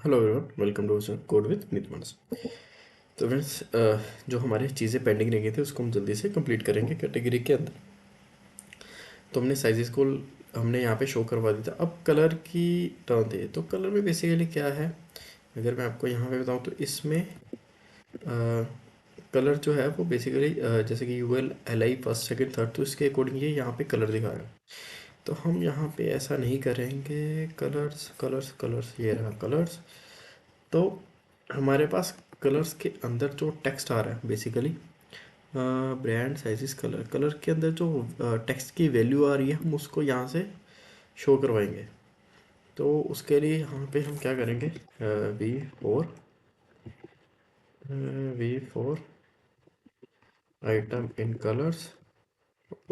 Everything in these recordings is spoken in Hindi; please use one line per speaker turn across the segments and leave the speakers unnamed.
Hello everyone, welcome to code with नीतमानस। तो फ्रेंड्स, जो हमारे चीज़ें पेंडिंग रह गई थी उसको हम जल्दी से कंप्लीट करेंगे कैटेगरी के अंदर। तो हमने साइजेस को हमने यहाँ पे शो करवा दिया था। अब कलर की टर्न थी, तो कलर में बेसिकली क्या है, अगर मैं आपको यहाँ पे बताऊँ तो इसमें कलर जो है वो बेसिकली जैसे कि UL L I first second third, तो इसके अकॉर्डिंग ये यहाँ पे कलर दिखा रहा है। तो हम यहाँ पे ऐसा नहीं करेंगे। कलर्स कलर्स कलर्स, ये रहा कलर्स। तो हमारे पास कलर्स के अंदर जो टेक्स्ट आ रहा है basically brand sizes colour, colour के अंदर जो टेक्स्ट की वैल्यू आ रही है हम उसको यहाँ से शो करवाएंगे। तो उसके लिए यहाँ पे हम क्या करेंगे, v for item in colours,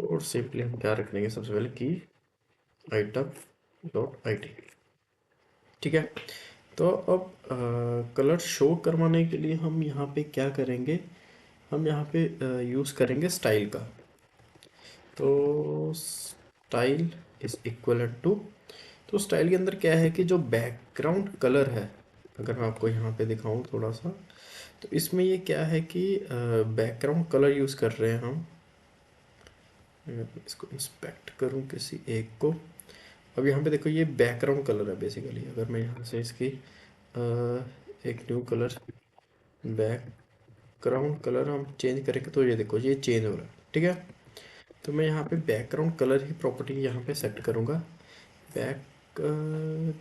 और सिंपली हम क्या रख देंगे सबसे पहले की आइटम डॉट आई टी। ठीक है। तो अब कलर शो करवाने के लिए हम यहाँ पे क्या करेंगे, हम यहाँ पे यूज़ करेंगे स्टाइल का। तो स्टाइल इज इक्वल टू, तो स्टाइल के अंदर क्या है कि जो बैकग्राउंड कलर है, अगर मैं आपको यहाँ पे दिखाऊं थोड़ा सा, तो इसमें ये क्या है कि बैकग्राउंड कलर यूज़ कर रहे हैं हम। अगर मैं इसको इंस्पेक्ट करूँ किसी एक को, अब यहाँ पे देखो ये बैकग्राउंड कलर है बेसिकली। अगर मैं यहाँ से इसकी एक न्यू कलर बैकग्राउंड कलर हम चेंज करेंगे तो ये देखो ये चेंज हो रहा है। ठीक है। तो मैं यहाँ पे बैकग्राउंड कलर की प्रॉपर्टी यहाँ पे सेट करूँगा। Back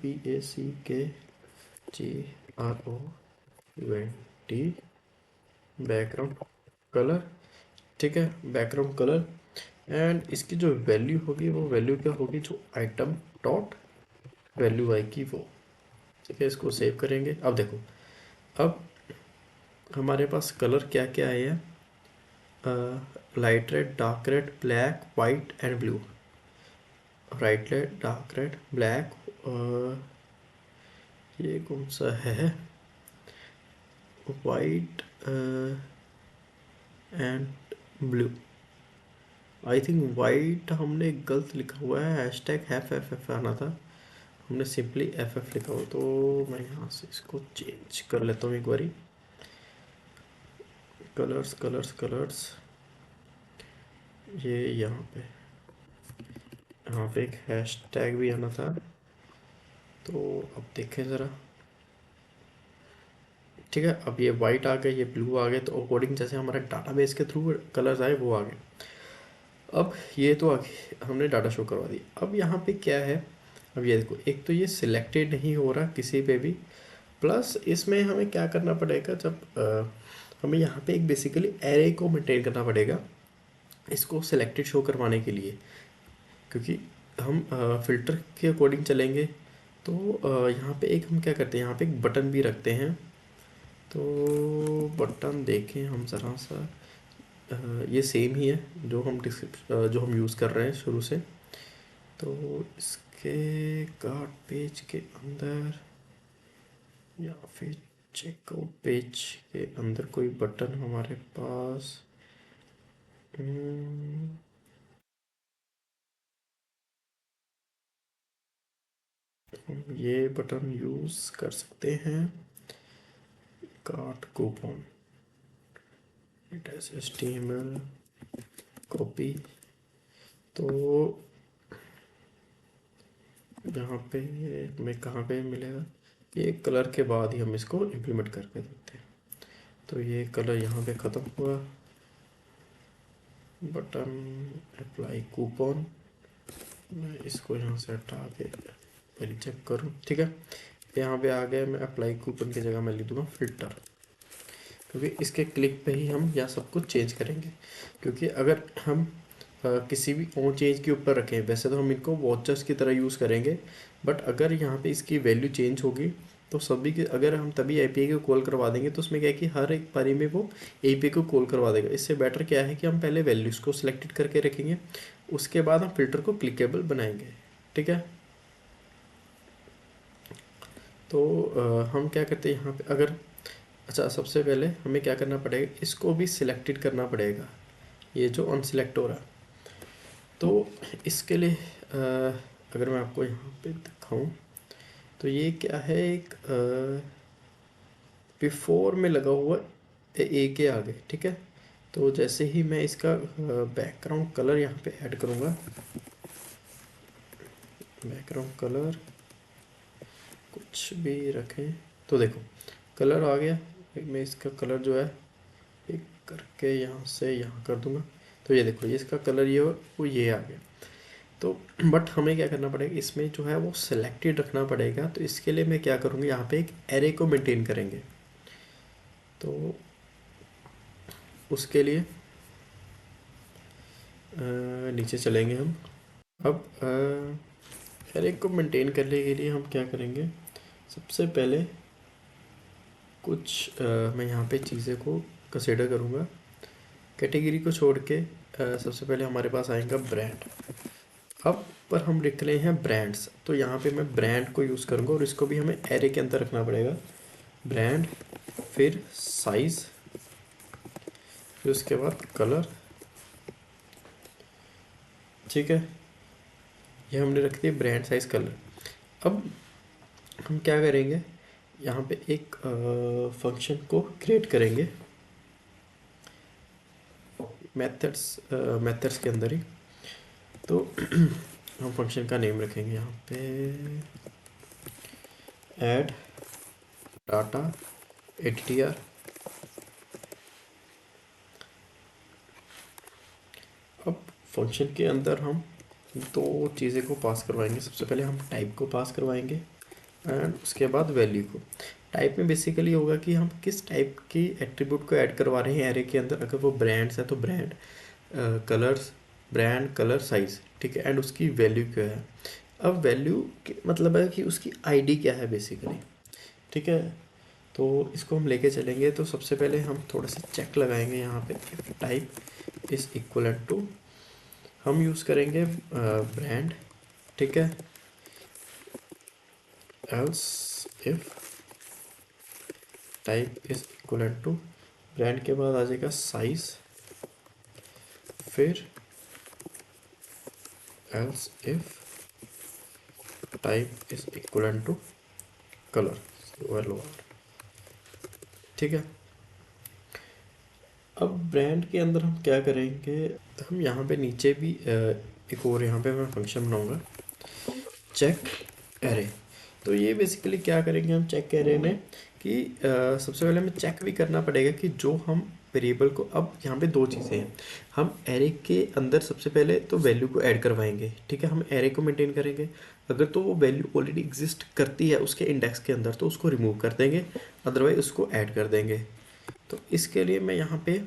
BACKGROUND background colour. ठीक है, बैकग्राउंड कलर। एंड इसकी जो वैल्यू होगी वो वैल्यू क्या होगी, जो आइटम डॉट वैल्यू आएगी वो। ठीक है, इसको सेव करेंगे। अब देखो, अब हमारे पास कलर क्या क्या आए हैं, light red, dark red, black, white and blue. Right red, dark red, black, ये कौन सा है, white and blue. I think white हमने गलत लिखा हुआ है, हैशटैग एफ आना था, हमने सिंपली एफ लिखा हुआ। तो मैं यहाँ से इसको चेंज कर लेता हूँ एक बारी। कलर्स कलर्स कलर्स, ये यहाँ पे एक हैशटैग भी आना था। तो अब देखें ज़रा। ठीक है, अब ये वाइट आ गए, ये ब्लू आ गए, तो अकॉर्डिंग जैसे हमारे डाटाबेस के थ्रू कलर्स आए वो आ गए। अब ये तो आगे हमने डाटा शो करवा दी। अब यहाँ पे क्या है, अब ये देखो, एक तो ये सिलेक्टेड नहीं हो रहा किसी पे भी, प्लस इसमें हमें क्या करना पड़ेगा, जब हमें यहाँ पे एक बेसिकली एरे को मेंटेन करना पड़ेगा इसको सिलेक्टेड शो करवाने के लिए, क्योंकि हम फिल्टर के अकॉर्डिंग चलेंगे। तो यहाँ पे एक हम क्या करते हैं, यहाँ पे एक बटन भी रखते हैं। तो बटन देखें हम ज़रा सा, ये सेम ही है जो हम जो हम यूज़ कर रहे हैं शुरू से। तो इसके कार्ट पेज के अंदर या फिर चेकआउट पेज के अंदर कोई बटन हमारे पास, हम ये बटन यूज़ कर सकते हैं, cart coupon, it S HTML copy. तो यहाँ पे हमें कहाँ पे मिलेगा, ये कलर के बाद ही हम इसको इम्प्लीमेंट करके देखते हैं। तो ये कलर यहाँ पे ख़त्म हुआ, बटन अप्लाई कूपन, मैं इसको यहाँ से हटा के पहले चेक करूँ। ठीक है, यहाँ पे आ गया, मैं अप्लाई कूपन की जगह मैं लिख दूँगा फिल्टर, क्योंकि इसके क्लिक पे ही हम यह सब कुछ चेंज करेंगे। क्योंकि अगर हम किसी भी ऑन चेंज के ऊपर रखें, वैसे तो हम इनको वॉचर्स की तरह यूज़ करेंगे, बट अगर यहाँ पे इसकी वैल्यू चेंज होगी तो सभी के, अगर हम तभी API को कॉल करवा देंगे तो उसमें क्या है कि हर एक बारी में वो API को कॉल करवा देगा। इससे बेटर क्या है कि हम पहले वैल्यूज़ को सिलेक्टेड करके रखेंगे, उसके बाद हम फिल्टर को क्लिकेबल बनाएंगे। ठीक है। तो हम क्या करते हैं यहाँ पे, अगर, अच्छा, सबसे पहले हमें क्या करना पड़ेगा, इसको भी सिलेक्टेड करना पड़ेगा, ये जो अनसिलेक्ट हो रहा है। तो इसके लिए अगर मैं आपको यहाँ पे दिखाऊं, तो ये क्या है, एक बिफोर में लगा हुआ ए के आगे, ठीक है। तो जैसे ही मैं इसका बैकग्राउंड कलर यहाँ पे ऐड करूँगा, बैकग्राउंड कलर कुछ भी रखें, तो देखो कलर आ गया। मैं इसका कलर जो है एक करके यहाँ से यहाँ कर दूंगा, तो ये देखो ये इसका कलर ये वो ये आ गया। तो बट हमें क्या करना पड़ेगा, इसमें जो है वो सिलेक्टेड रखना पड़ेगा। तो इसके लिए मैं क्या करूँगी, यहाँ पे एक एरे को मेंटेन करेंगे। तो उसके लिए नीचे चलेंगे हम। अब एरे को मेंटेन करने के लिए हम क्या करेंगे, सबसे पहले कुछ मैं यहाँ पे चीज़ें को कंसिडर करूँगा। कैटेगरी को छोड़ के सबसे पहले हमारे पास आएगा ब्रांड। अब पर हम लिख रहे हैं ब्रांड्स, तो यहाँ पे मैं ब्रांड को यूज़ करूँगा और इसको भी हमें एरे के अंदर रखना पड़ेगा। ब्रांड, फिर साइज़, फिर उसके बाद कलर, ठीक है। ये हमने रख दिया ब्रांड, साइज़, कलर। अब हम क्या करेंगे, यहाँ पे एक फंक्शन को क्रिएट करेंगे मेथड्स के अंदर ही। तो हम फंक्शन का नेम रखेंगे यहाँ पे ऐड डाटा एटीटीआर। अब फंक्शन के अंदर हम दो चीज़ें को पास करवाएंगे। सबसे पहले हम टाइप को पास करवाएंगे एंड उसके बाद वैल्यू को। टाइप में बेसिकली होगा कि हम किस टाइप की एट्रीब्यूट को ऐड करवा रहे हैं एरे के अंदर। अगर वो ब्रांड्स है तो brand, colours, brand, colour, size, ठीक है। एंड उसकी वैल्यू क्या है। अब वैल्यू मतलब है कि उसकी आईडी क्या है बेसिकली, ठीक है। तो इसको हम लेके चलेंगे। तो सबसे पहले हम थोड़ा सा चेक लगाएंगे यहाँ पे, if type is equal to, हम यूज़ करेंगे ब्रांड, ठीक है। Else if type is equal to, brand के बाद आ जाएगा साइज, फिर else if type is equal to colour, ठीक है। अब ब्रांड के अंदर हम क्या करेंगे, हम यहाँ पे नीचे भी एक और यहाँ पे मैं फंक्शन बनाऊंगा चेक एरे। तो ये बेसिकली क्या करेंगे हम चेक एरे में कि सबसे पहले हमें चेक भी करना पड़ेगा कि जो हम वेरिएबल को, अब यहाँ पे दो चीज़ें हैं। हम एरे के अंदर सबसे पहले तो वैल्यू को ऐड करवाएंगे, ठीक है। हम एरे को मेंटेन करेंगे। अगर तो वो वैल्यू ऑलरेडी एग्जिस्ट करती है उसके इंडेक्स के अंदर तो उसको रिमूव कर देंगे, अदरवाइज उसको ऐड कर देंगे। तो इसके लिए मैं यहाँ पे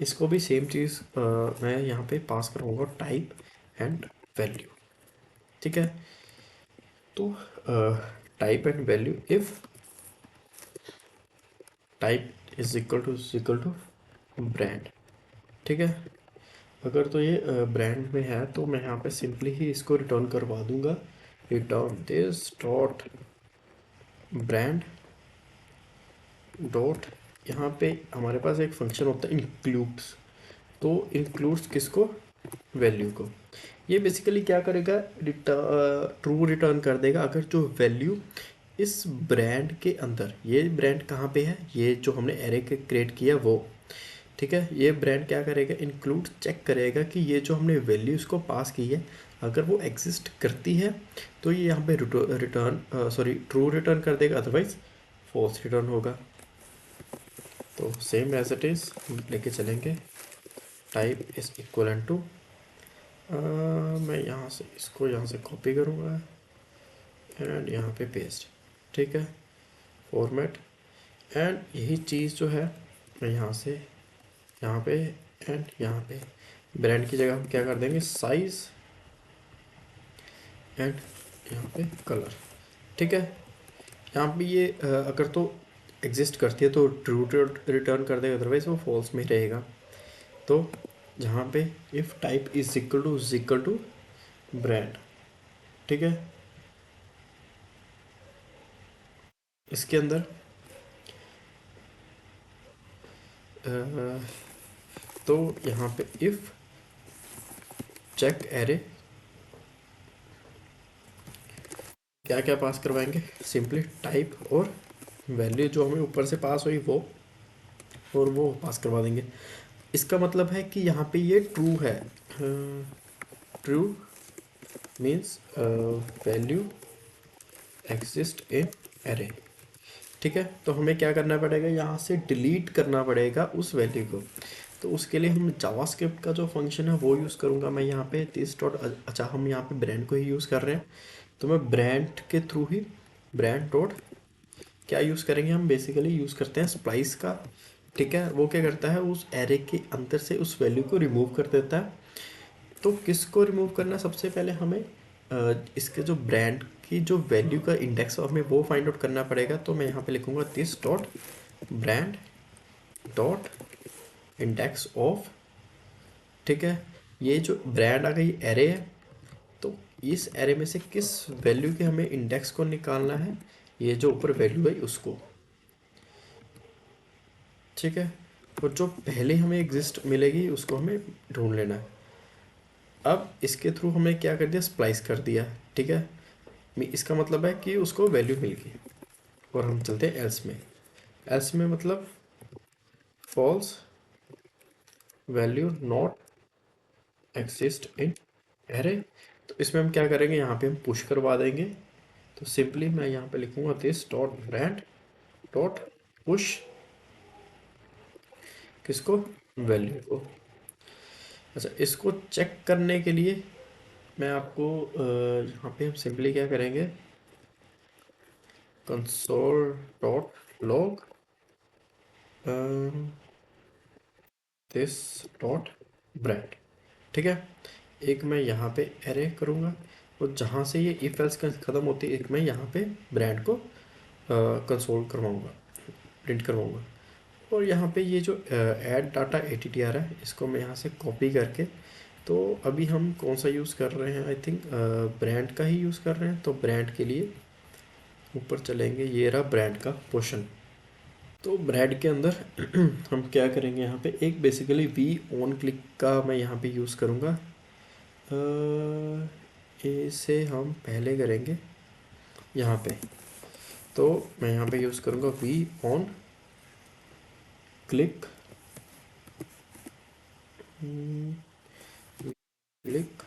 इसको भी सेम चीज़ मैं यहाँ पे पास करूँगा टाइप एंड वैल्यू, ठीक है। तो type and value if type is equal to brand, ठीक है। अगर तो ये ब्रांड में है तो मैं यहाँ पे सिंपली ही इसको रिटर्न करवा दूंगा, return this dot brand dot, यहाँ पे हमारे पास एक फंक्शन होता है इंक्लूड्स। तो इंक्लूड्स किसको, वैल्यू को। ये बेसिकली क्या करेगा, ट्रू रिटर्न कर देगा अगर जो वैल्यू इस ब्रांड के अंदर, ये ब्रांड कहाँ पे है, ये जो हमने एरे के क्रिएट किया वो, ठीक है। ये ब्रांड क्या करेगा, इंक्लूड चेक करेगा कि ये जो हमने वैल्यू इसको पास की है अगर वो एग्जिस्ट करती है तो ये यहाँ पे रिटर्न ट्रू रिटर्न कर देगा, अदरवाइज फॉल्स रिटर्न होगा। तो सेम एज इट इज़ लेके चलेंगे, टाइप इज इक्वल टू, मैं यहाँ से इसको यहाँ से कॉपी करूँगा एंड यहाँ पे पेस्ट, ठीक है। फॉर्मेट एंड यही चीज़ जो है मैं यहाँ से यहाँ पे एंड यहाँ पे ब्रांड की जगह हम क्या कर देंगे, साइज एंड यहाँ पे कलर, ठीक है। यहाँ पे ये अगर तो एग्जिस्ट करती है तो ट्रू रिटर्न कर देगा, अदरवाइज वो फॉल्स में रहेगा। तो जहाँ पे if type is equal to brand, ठीक है। इसके अंदर तो यहाँ पे इफ़ चेक एरे क्या क्या पास करवाएंगे, सिंपली टाइप और वैल्यू जो हमें ऊपर से पास हुई वो, और वो पास करवा देंगे। इसका मतलब है कि यहाँ पे ये ट्रू है। True means value exist in array. ठीक है, तो हमें क्या करना पड़ेगा, यहाँ से डिलीट करना पड़ेगा उस वैल्यू को। तो उसके लिए हम जावास्क्रिप्ट का जो फंक्शन है वो यूज़ करूँगा मैं यहाँ पे दिस डॉट। अच्छा, हम यहाँ पे ब्रांड को ही यूज़ कर रहे हैं, तो मैं ब्रांड के थ्रू ही ब्रांड डॉट क्या यूज़ करेंगे, हम बेसिकली यूज़ करते हैं स्प्लाइस का। ठीक है, वो क्या करता है, उस एरे के अंदर से उस वैल्यू को रिमूव कर देता है। तो किसको रिमूव करना, सबसे पहले हमें इसके जो ब्रांड की जो वैल्यू का इंडेक्स हमें वो फाइंड आउट करना पड़ेगा। तो मैं यहाँ पे लिखूँगा this dot brand dot index of. ठीक है, ये जो ब्रांड आ गई एरे है, तो इस एरे में से किस वैल्यू के हमें इंडेक्स को निकालना है, ये जो ऊपर वैल्यू है उसको। ठीक है, और जो पहले हमें एग्जिस्ट मिलेगी उसको हमें ढूंढ लेना है। अब इसके थ्रू हमें क्या कर दिया, स्प्लाइस कर दिया। ठीक है, इसका मतलब है कि उसको वैल्यू मिल गई। और हम चलते हैं एल्स में। एल्स में मतलब false value not exist in array. तो इसमें हम क्या करेंगे, यहाँ पे हम पुश करवा देंगे। तो सिंपली मैं यहाँ पे लिखूंगा this dot brand dot push, किसको, वैल्यू को। अच्छा, इसको चेक करने के लिए मैं आपको यहाँ पे हम सिंपली क्या करेंगे, console dot log this dot brand. ठीक है, एक मैं यहाँ पे एरे करूँगा, और जहाँ से ये इफ एल्स ख़त्म होती है, एक मैं यहाँ पे ब्रांड को कंसोल करवाऊँगा, प्रिंट करवाऊँगा। और यहाँ पे ये जो ऐड डाटा ATTR है, इसको मैं यहाँ से कॉपी करके, तो अभी हम कौन सा यूज़ कर रहे हैं, आई थिंक ब्रांड का ही यूज़ कर रहे हैं। तो ब्रांड के लिए ऊपर चलेंगे, ये रहा ब्रांड का पोर्शन। तो ब्रांड के अंदर हम क्या करेंगे, यहाँ पे एक बेसिकली वी ऑन क्लिक का मैं यहाँ पे यूज़ करूँगा। इसे हम पहले करेंगे यहाँ पे। तो मैं यहाँ पे यूज़ करूँगा v on click, click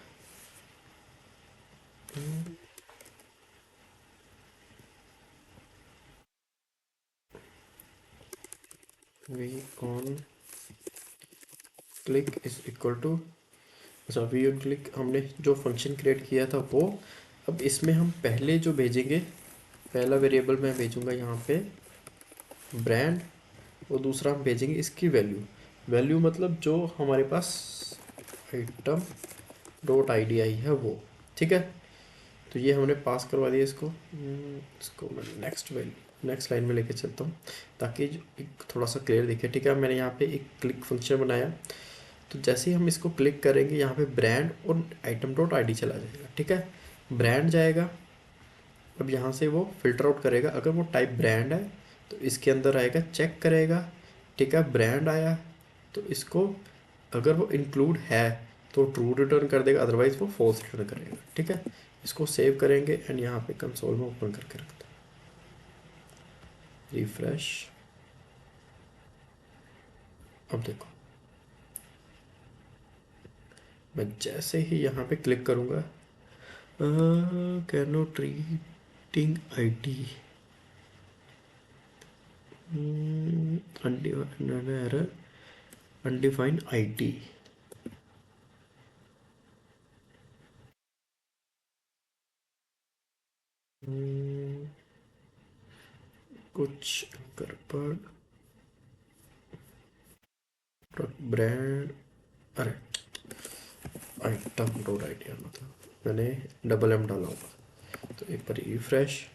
v on click is equal to, अच्छा वी ऑन क्लिक हमने जो फंक्शन क्रिएट किया था वो, अब इसमें हम पहले जो भेजेंगे, पहला वेरिएबल मैं भेजूँगा यहाँ पे ब्रांड, और दूसरा हम भेजेंगे इसकी वैल्यू। वैल्यू मतलब जो हमारे पास आइटम डॉट ID आई है वो। ठीक है, तो ये हमने पास करवा दिया इसको। इसको मैं नेक्स्ट लाइन में लेके चलता हूँ, ताकि एक थोड़ा सा क्लियर दिखे। ठीक है, मैंने यहाँ पे एक क्लिक फंक्शन बनाया, तो जैसे ही हम इसको क्लिक करेंगे, यहाँ पे ब्रांड और आइटम डॉट ID चला जाएगा। ठीक है, ब्रांड जाएगा, अब यहाँ से वो फिल्टर आउट करेगा, अगर वो टाइप ब्रांड है तो इसके अंदर आएगा, चेक करेगा। ठीक है, ब्रांड आया तो इसको, अगर वो इंक्लूड है तो ट्रू रिटर्न कर देगा, अदरवाइज वो फॉल्स रिटर्न करेगा। ठीक है, इसको सेव करेंगे एंड यहाँ पे कंसोल में ओपन करके रखते हैं, रिफ्रेश। अब देखो, मैं जैसे ही यहाँ पे क्लिक करूँगा, cannot reading ID, undefined ID। कुछ गड़बड़, ब्रांड, अरे आइटम डॉट ID आना था, मैंने डबल M डाला होगा। तो एक बार रिफ्रेश,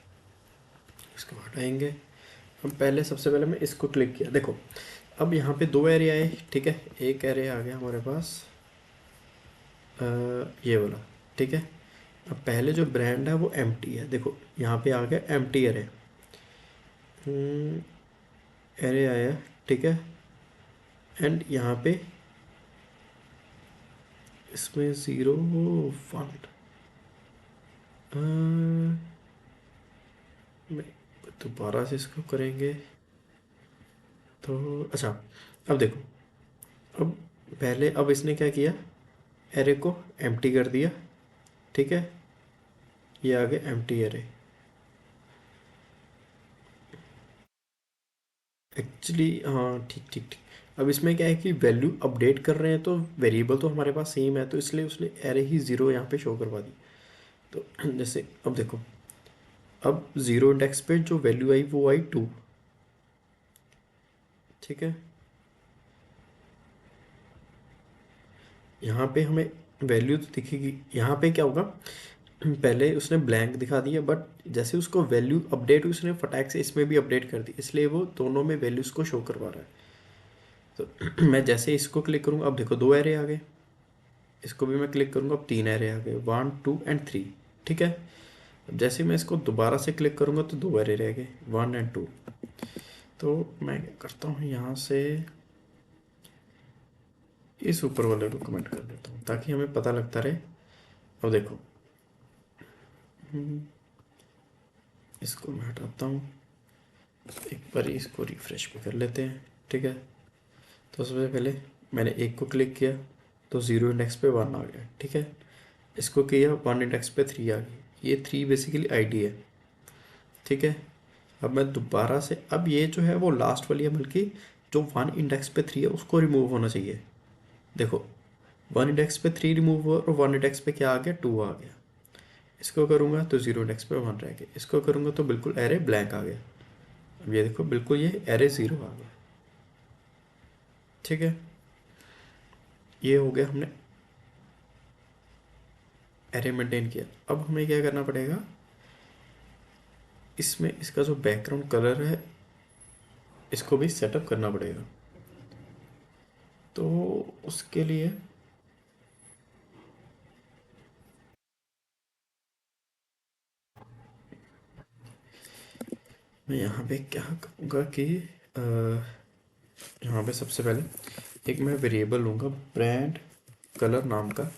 इसको हटाएंगे। हम पहले, सबसे पहले मैं इसको क्लिक किया, देखो अब यहाँ पे दो एरे आए। ठीक है, एक एरे आ गया हमारे पास ये वाला। ठीक है, अब पहले जो ब्रांड है वो एम्प्टी है, देखो यहाँ पे आ गया एम्प्टी एरे, एरे आया। ठीक है, एंड यहाँ पे इसमें 0 1, मैं दोबारा से इसको करेंगे तो अच्छा, अब देखो, अब पहले अब इसने क्या किया, एरे को एम्प्टी कर दिया, ठीक है, ये आ गया एम्प्टी एरे। एक्चुअली हाँ, ठीक ठीक ठीक। अब इसमें क्या है कि वैल्यू अपडेट कर रहे हैं तो वेरिएबल तो हमारे पास सेम है, तो इसलिए उसने एरे ही ज़ीरो यहाँ पे शो करवा दी। तो जैसे अब देखो, अब ज़ीरो इंडेक्स पे जो वैल्यू आई वो आई 2, ठीक है। यहाँ पे हमें वैल्यू तो दिखेगी, यहाँ पे क्या होगा, पहले उसने ब्लैंक दिखा दिया, बट जैसे उसको वैल्यू अपडेट हुई उसने फटाक से इसमें भी अपडेट कर दी, इसलिए वो दोनों में वैल्यूज़ को शो करवा रहा है। तो मैं जैसे इसको क्लिक करूँगा, अब देखो दो एरे आ गए, इसको भी मैं क्लिक करूँगा, अब तीन एरे आ गए, 1 2 एंड 3, ठीक है। अब जैसे मैं इसको दोबारा से क्लिक करूँगा तो दो एरे रह गए, 1 एंड 2। तो मैं क्या करता हूँ, यहाँ से इस ऊपर वाले को कमेंट कर देता हूँ ताकि हमें पता लगता रहे। अब देखो, इसको मैं हटाता हूँ, एक बार इसको रिफ्रेश भी कर लेते हैं, ठीक है। तो सबसे पहले मैंने एक को क्लिक किया तो ज़ीरो इंडेक्स पे 1 आ गया, ठीक है। इसको किया 1 इंडेक्स पे 3 आ गई, ये 3 बेसिकली आईडी है, ठीक है। अब मैं दोबारा से, अब ये जो है वो लास्ट वाली है, बल्कि जो 1 इंडेक्स पे 3 है उसको रिमूव होना चाहिए। देखो, 1 इंडेक्स पे 3 रिमूव हुआ और 1 इंडेक्स पे क्या आ गया, 2 आ गया। इसको करूँगा तो ज़ीरो इंडेक्स पे 1 रह गया, इसको करूँगा तो बिल्कुल एरे ब्लैंक आ गया। अब ये देखो, बिल्कुल ये एरे ज़ीरो आ गया, ठीक है। ये हो गया, हमने एरे मेंटेन किया। अब हमें क्या करना पड़ेगा, इसमें इसका जो बैकग्राउंड कलर है इसको भी सेटअप करना पड़ेगा। तो उसके लिए मैं यहाँ पे क्या करूँगा कि यहाँ पे सबसे पहले एक मैं वेरिएबल लूँगा ब्रांड कलर नाम का,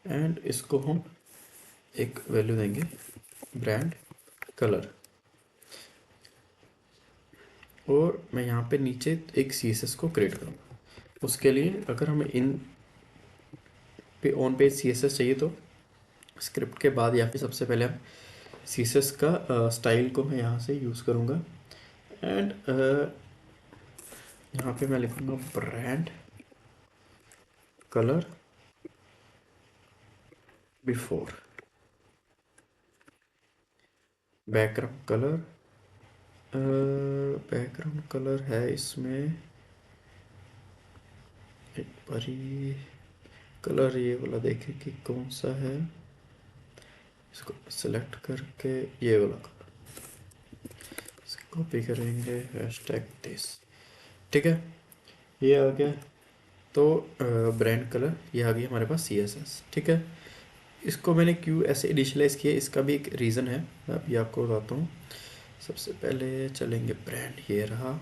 एंड इसको हम एक वैल्यू देंगे ब्रांड कलर। और मैं यहाँ पे नीचे एक CSS को क्रिएट करूँगा। उसके लिए अगर हमें इन पे ऑन पेज CSS चाहिए तो स्क्रिप्ट के बाद या फिर सबसे पहले हम CSS का स्टाइल को मैं यहाँ से यूज़ करूँगा। एंड यहाँ पे मैं लिखूँगा brand colour before background colour. Background colour है इसमें एक बारी, कलर ये वाला देखें कि कौन सा है, इसको सेलेक्ट करके ये वाला कॉपी करेंगे, हैशटैग दिस, ठीक है। ये आ गया। तो ब्रांड कलर ये आ गई हमारे पास CSS, ठीक है। इसको मैंने क्यों ऐसे इनिशियलाइज़ किया, इसका भी एक रीज़न है, मैं अभी आपको बताता हूँ। सबसे पहले चलेंगे ब्रांड, ये रहा।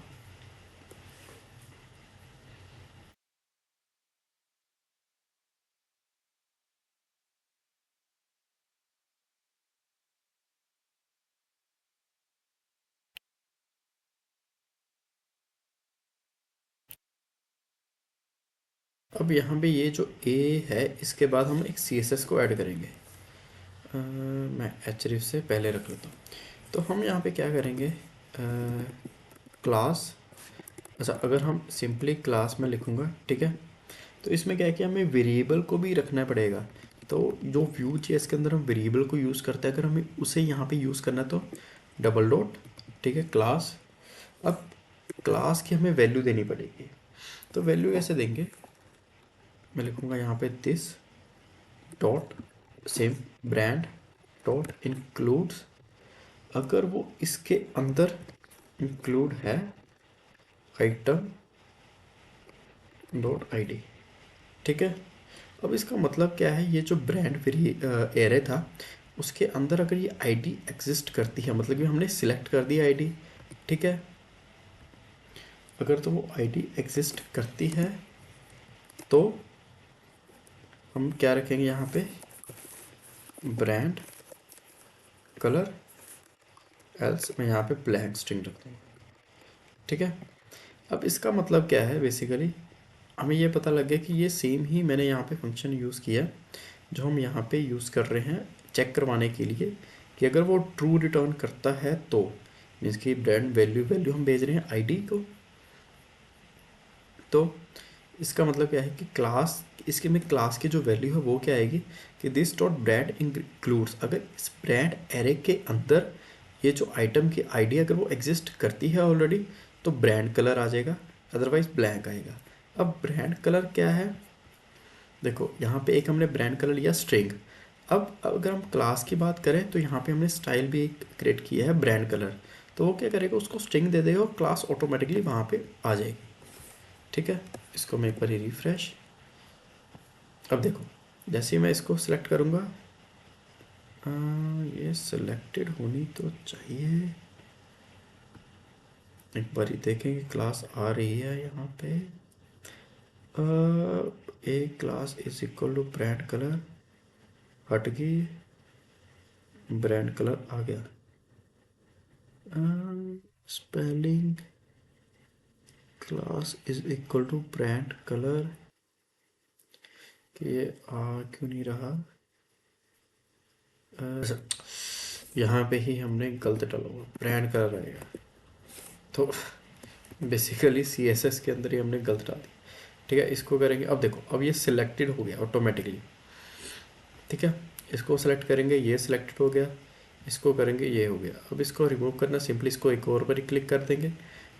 अब यहाँ पे ये जो A है इसके बाद हम एक CSS को ऐड करेंगे। मैं href से पहले रख लेता हूँ। तो हम यहाँ पे क्या करेंगे, क्लास, अच्छा अगर हम सिंपली क्लास में लिखूँगा, ठीक है। तो इसमें क्या है कि हमें वेरिएबल को भी रखना पड़ेगा। तो जो व्यू जेएस के अंदर हम वेरिएबल को यूज़ करते हैं, अगर हमें उसे यहाँ पे यूज़ करना है तो डबल डॉट, ठीक है, क्लास। अब क्लास की हमें वैल्यू देनी पड़ेगी, तो वैल्यू कैसे देंगे, मैं लिखूँगा यहाँ पे this dot same brand dot includes, अगर वो इसके अंदर इंक्लूड है आइटम डॉट ID, ठीक है। अब इसका मतलब क्या है, ये जो ब्रांड वेरी एरे था उसके अंदर अगर ये ID एग्जिस्ट करती है, मतलब कि हमने सिलेक्ट कर दिया ID, ठीक है। अगर तो वो ID एग्जिस्ट करती है तो हम क्या रखेंगे यहाँ पे, ब्रांड कलर एल्स मैं यहाँ पे ब्लैंक स्ट्रिंग रख दूँगा। ठीक है, अब इसका मतलब क्या है, बेसिकली हमें ये पता लग गया कि ये सेम ही मैंने यहाँ पे फंक्शन यूज़ किया जो हम यहाँ पे यूज़ कर रहे हैं चेक करवाने के लिए कि अगर वो ट्रू रिटर्न करता है तो मीन्स कि ब्रांड वैल्यू वैल्यू हम भेज रहे हैं आईडी को। तो इसका मतलब क्या है कि क्लास, इसके में क्लास की जो वैल्यू है वो क्या आएगी कि दिस डॉट ब्रांड इंक्लूड्स, अगर इस ब्रांड एरे के अंदर ये जो आइटम की आईडी अगर वो एग्जिस्ट करती है ऑलरेडी तो ब्रांड कलर आ जाएगा, अदरवाइज ब्लैंक आएगा। अब ब्रांड कलर क्या है, देखो यहाँ पे एक हमने ब्रांड कलर लिया स्ट्रिंग। अब अगर हम क्लास की बात करें तो यहाँ पे हमने स्टाइल भी एक क्रिएट किया है ब्रांड कलर, तो वो क्या करेगा, उसको स्ट्रिंग दे देगा और क्लास ऑटोमेटिकली वहाँ पे आ जाएगी। ठीक है, इसको मैं एक बार रिफ्रेश। अब देखो जैसे ही मैं इसको सिलेक्ट करूँगा, ये सिलेक्टेड होनी तो चाहिए, एक बार देखेंगे क्लास आ रही है यहाँ पे। A class is equal to brand colour, हट गई, ब्रांड कलर आ गया। Spelling class is equal to brand colour, कि ये आ क्यों नहीं रहा, यहाँ पे ही हमने गलत डाला हुआ, ब्रांड कलर आएगा। तो बेसिकली सी एस एस के अंदर ही हमने गलत डाल दी। ठीक है, इसको करेंगे, अब देखो अब ये सिलेक्टेड हो गया ऑटोमेटिकली। ठीक है, इसको सेलेक्ट करेंगे, ये सिलेक्टेड हो गया, इसको करेंगे ये हो गया। अब इसको रिमूव करना, सिंपली इसको एक और बार क्लिक कर देंगे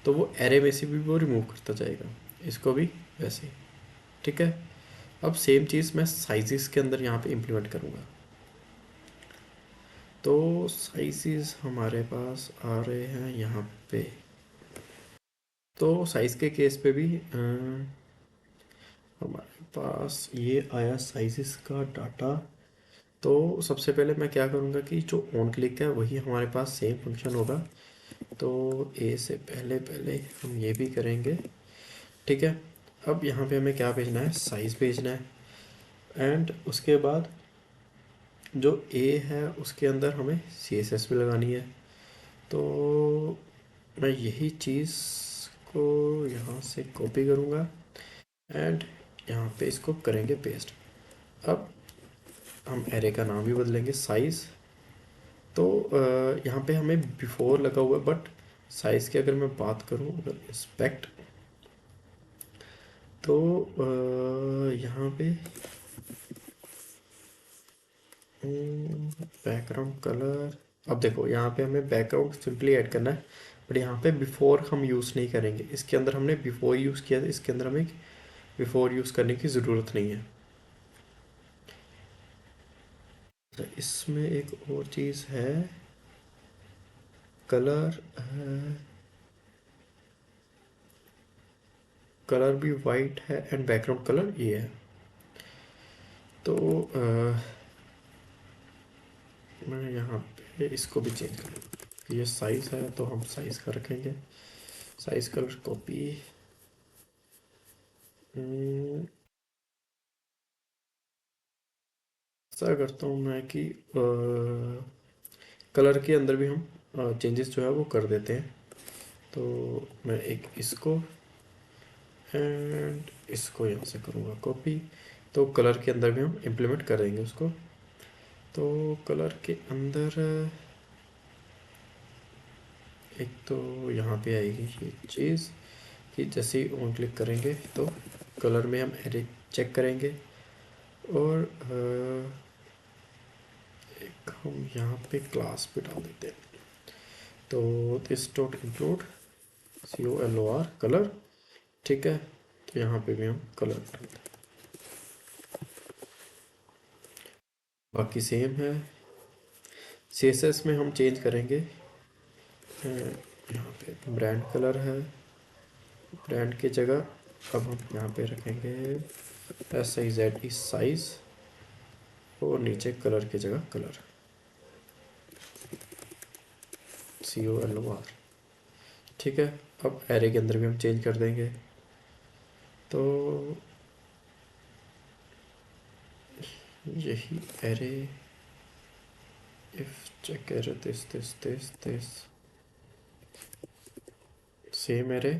तो वो एरे में से भी वो रिमूव करता जाएगा, इसको भी वैसे ही। ठीक है, अब सेम चीज़ मैं साइजेस के अंदर यहाँ पे इम्प्लीमेंट करूँगा। तो साइजेस हमारे पास आ रहे हैं यहाँ पे। तो साइज़ के केस पे भी हमारे पास ये आया साइजेस का डाटा। तो सबसे पहले मैं क्या करूँगा कि जो ऑन क्लिक है वही हमारे पास सेम फंक्शन होगा। तो ए से पहले पहले हम ये भी करेंगे। ठीक है, अब यहाँ पे हमें क्या भेजना है, साइज़ भेजना है। एंड उसके बाद जो ए है उसके अंदर हमें सी एस एस भी लगानी है। तो मैं यही चीज़ को यहाँ से कॉपी करूँगा एंड यहाँ पे इसको करेंगे पेस्ट। अब हम एरे का नाम भी बदलेंगे साइज़। तो यहाँ पे हमें बिफोर लगा हुआ है, बट साइज़ की अगर मैं बात करूँ, अगर इंस्पेक्ट, तो यहाँ पे बैकग्राउंड कलर, अब देखो यहाँ पे हमें बैकग्राउंड सिंपली ऐड करना है, बट यहाँ पे बिफोर हम यूज़ नहीं करेंगे। इसके अंदर हमने बिफोर यूज़ किया था, इसके अंदर हमें बिफोर यूज़ करने की ज़रूरत नहीं है। तो इसमें एक और चीज़ है, कलर है, कलर भी वाइट है एंड बैकग्राउंड कलर ये है। तो मैं यहाँ पे इसको भी चेंज कर, ये साइज़ है तो हम साइज़ का रखेंगे, साइज़ कलर कॉपी। ऐसा करता हूँ मैं कि कलर के अंदर भी हम चेंजेस जो है वो कर देते हैं। तो मैं एक इसको एंड इसको यहाँ से करूँगा कॉपी, तो कलर के अंदर भी हम इम्प्लीमेंट कर देंगे उसको। तो कलर के अंदर एक तो यहाँ पे आएगी ये चीज़ कि जैसे ही ऑन क्लिक करेंगे तो कलर में हम एरे चेक करेंगे। और एक हम यहाँ पे क्लास पे डाल देते हैं, तो this dot include COLOR colour. ठीक है, तो यहाँ पे भी हम कलर डालते हैं, बाकी सेम है। CSS में हम चेंज करेंगे, यहाँ पे ब्रांड कलर है, ब्रांड की जगह अब हम यहाँ पे रखेंगे SIZ साइज, और नीचे कलर की जगह कलर COLOR। ठीक है, अब एरे के अंदर भी हम चेंज कर देंगे। तो यही array, if check array this this this this same array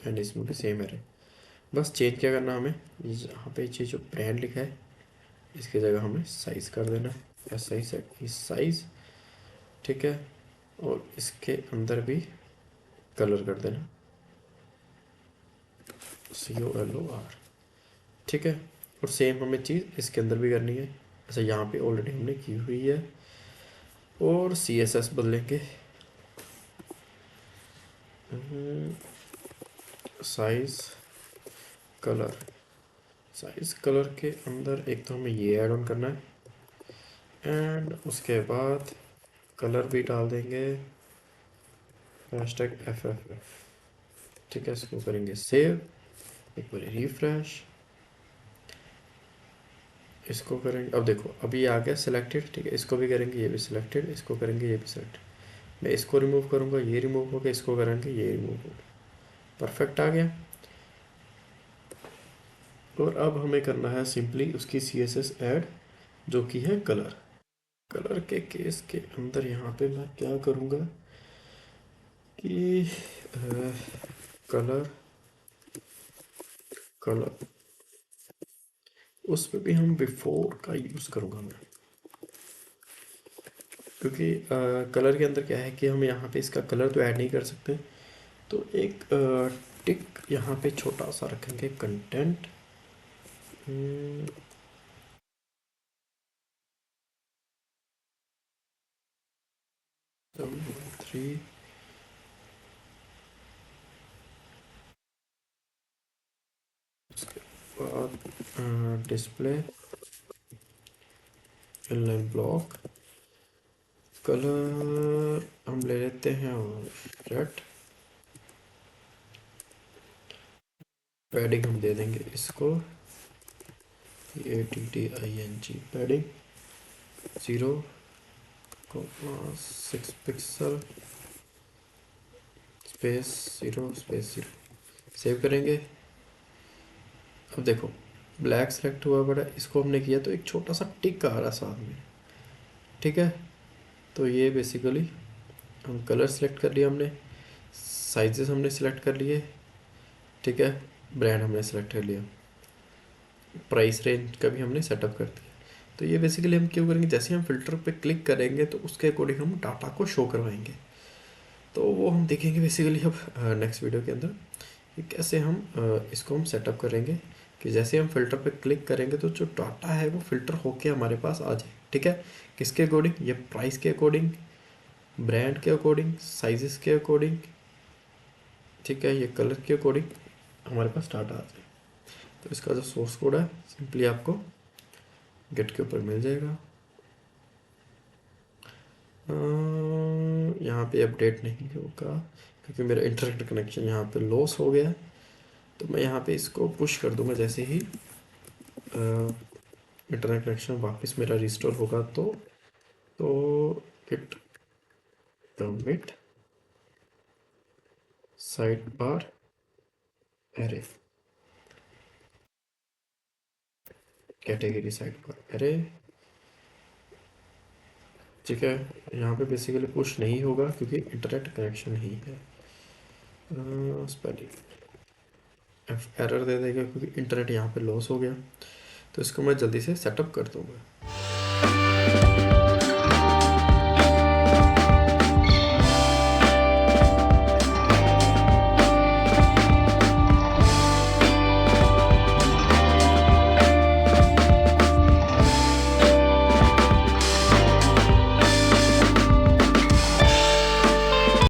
and इसमें भी सेम एरे। बस चेंज क्या करना हमें, यहाँ पे ये जो ब्रांड लिखा है इसकी जगह हमें साइज़ कर देना है, एस आई साइज़, ठीक है। और इसके अंदर भी कलर कर देना, COLOR, ठीक है। और सेम हमें चीज़ इसके अंदर भी करनी है, ऐसा यहाँ पे ऑलरेडी हमने की हुई है। और CSS बदलेंगे, साइज़ कलर। साइज़ कलर के अंदर एक तो हमें ये ऐड ऑन करना है, एंड उसके बाद कलर भी डाल देंगे हैशटैग FFF, ठीक है। इसको करेंगे सेव, एक बार रिफ्रेश, इसको करेंगे। अब देखो अभी आ गया सिलेक्टेड, ठीक है। इसको भी करेंगे, ये भी सिलेक्टेड, इसको करेंगे, ये भी सिलेक्टेड। मैं इसको रिमूव करूँगा, ये रिमूव हो गया, इसको करेंगे, ये रिमूव हो गया, परफेक्ट आ गया। और अब हमें करना है सिंपली उसकी CSS ऐड, जो कि है कलर। कलर के केस के अंदर यहाँ पे मैं क्या करूँगा कि कलर कलर उसमें भी हम बिफोर का यूज़ करूँगा मैं, क्योंकि कलर के अंदर क्या है कि हम यहाँ पे इसका कलर तो ऐड नहीं कर सकते। तो एक टिक यहाँ पे छोटा सा रखेंगे, कंटेंट 3, उसके बाद डिस्प्ले इनलाइन ब्लॉक, कलर हम ले लेते हैं रेड, पैडिंग हम दे देंगे इसको ATTING, padding 0,6 pixel, space 0 space 0, save करेंगे। अब देखो ब्लैक सेलेक्ट हुआ बड़ा, इसको हमने किया तो एक छोटा सा टिक आ रहा साथ में, ठीक है। तो ये बेसिकली हम कलर सेलेक्ट कर लिया हमने, साइजेस हमने सेलेक्ट कर लिए, ठीक है। ब्रांड हमने सेलेक्ट कर लिया, प्राइस रेंज का भी हमने सेटअप कर दिया। तो ये बेसिकली हम क्यों करेंगे, जैसे हम फिल्टर पे क्लिक करेंगे तो उसके अकॉर्डिंग हम डाटा को शो करवाएंगे। तो वो हम देखेंगे बेसिकली अब नेक्स्ट वीडियो के अंदर कि कैसे हम इसको हम सेटअप करेंगे कि जैसे हम फिल्टर पे क्लिक करेंगे तो जो डाटा है वो फिल्टर होके हमारे पास आ जाए, ठीक है। किसके अकॉर्डिंग, ये प्राइस के अकॉर्डिंग, ब्रांड के अकॉर्डिंग, साइजेस के अकॉर्डिंग, ठीक है, ये कलर के अकॉर्डिंग हमारे पास डाटा आ जाए। तो इसका जो सोर्स कोड है सिंपली आपको गेट के ऊपर मिल जाएगा। यहाँ पे अपडेट नहीं होगा क्योंकि मेरा इंटरनेट कनेक्शन यहाँ पे लॉस हो गया है। तो मैं यहाँ पे इसको पुश कर दूंगा, जैसे ही इंटरनेट कनेक्शन वापस मेरा रिस्टोर होगा तो it commit side bar array, category side bar array, ठीक है। यहाँ पे बेसिकली पुश नहीं होगा क्योंकि इंटरनेट कनेक्शन नहीं है। स्पेलिंग एरर दे देगा क्योंकि इंटरनेट यहाँ पे लॉस हो गया। तो इसको मैं जल्दी से सेटअप कर दूंगा।